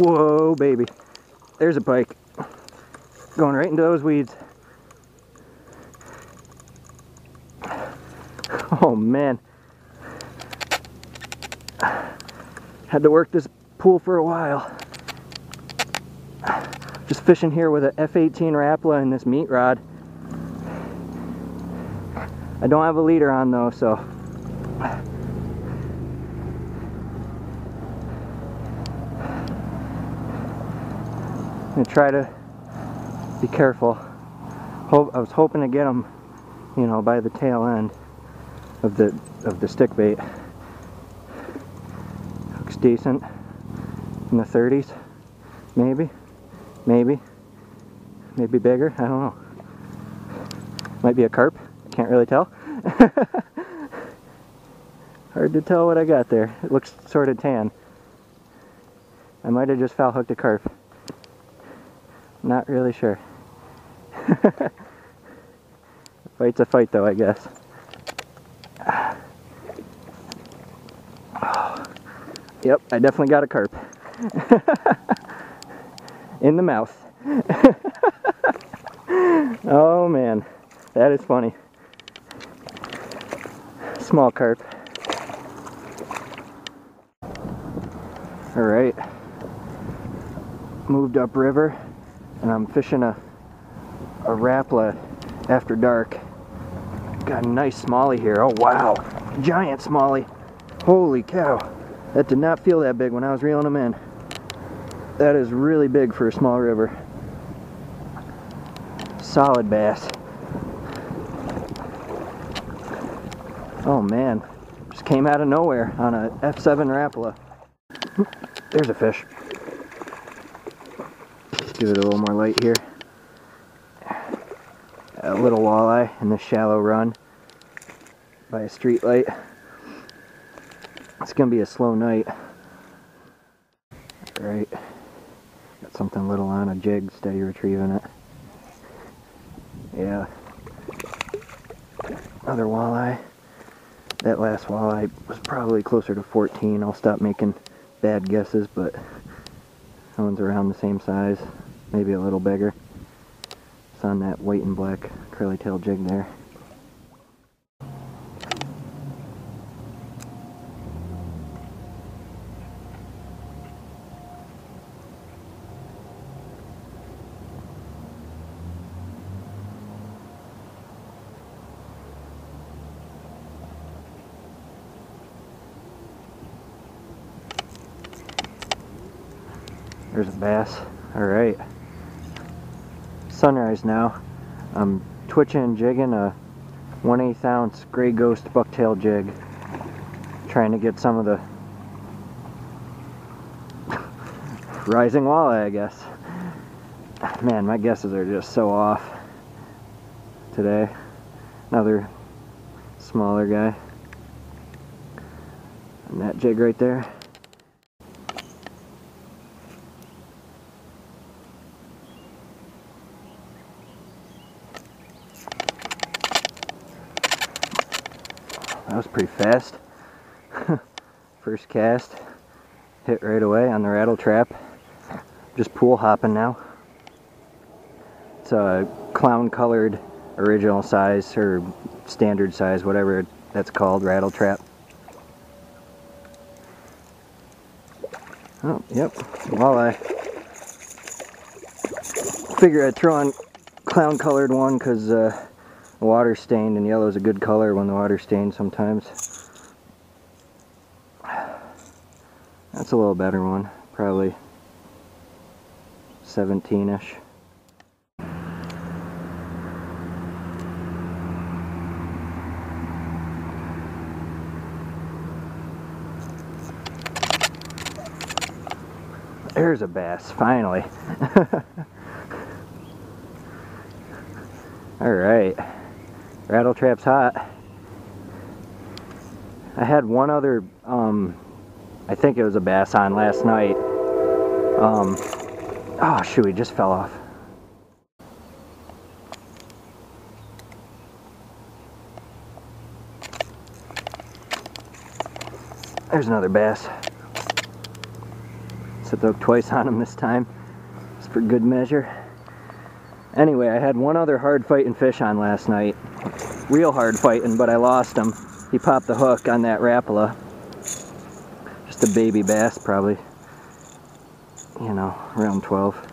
Whoa, baby. There's a pike. Going right into those weeds. Oh man. Had to work this pool for a while. Just fishing here with a F18 Rapala and this meat rod. I don't have a leader on though, so I'm gonna try to be careful. I was hoping to get them, you know, by the tail end of the stick bait. Looks decent in the 30s, maybe bigger. I don't know. Might be a carp. Can't really tell. Hard to tell what I got there. It looks sort of tan. I might have just foul hooked a carp. Not really sure. Fight's a fight though, I guess. Oh. Yep, I definitely got a carp. In the mouth. Oh man, that is funny. Small carp. Alright. Moved upriver and I'm fishing a Rapala after dark. Got a nice smallie here. Oh wow, giant smallie. Holy cow. That did not feel that big when I was reeling them in. That is really big for a small river. Solid bass. Oh man, just came out of nowhere on a F7 Rapala. There's a fish. Give it a little more light here. A little walleye in this shallow run by a street light. It's gonna be a slow night. Alright, got something little on a jig, steady retrieving it. Yeah, another walleye. That last walleye was probably closer to 14. I'll stop making bad guesses, but that one's around the same size, maybe a little bigger. It's on that white and black curly tail jig there. There's a bass. Alright. Sunrise now. I'm twitching and jigging a 1/8 ounce gray ghost bucktail jig. Trying to get some of the rising walleye, I guess. Man, my guesses are just so off today. Another smaller guy. And that jig right there. That was pretty fast. First cast, hit right away on the rattle trap. Just pool hopping now. It's a clown colored original size or standard size, whatever that's called, rattle trap. Oh, yep, walleye. Figure I'd throw on clown colored one because water stained, and yellow is a good color when the water's stained sometimes. That's a little better one, probably 17-ish. There's a bass, finally. Alright. Rattletraps hot. I had one other, I think it was a bass on last night. Oh shoot, he just fell off. There's another bass. guess I took twice on him this time. It's for good measure. Anyway, I had one other hard fighting fish on last night. Real hard fighting, but I lost him. He popped the hook on that Rapala. Just a baby bass, probably, you know, around 12.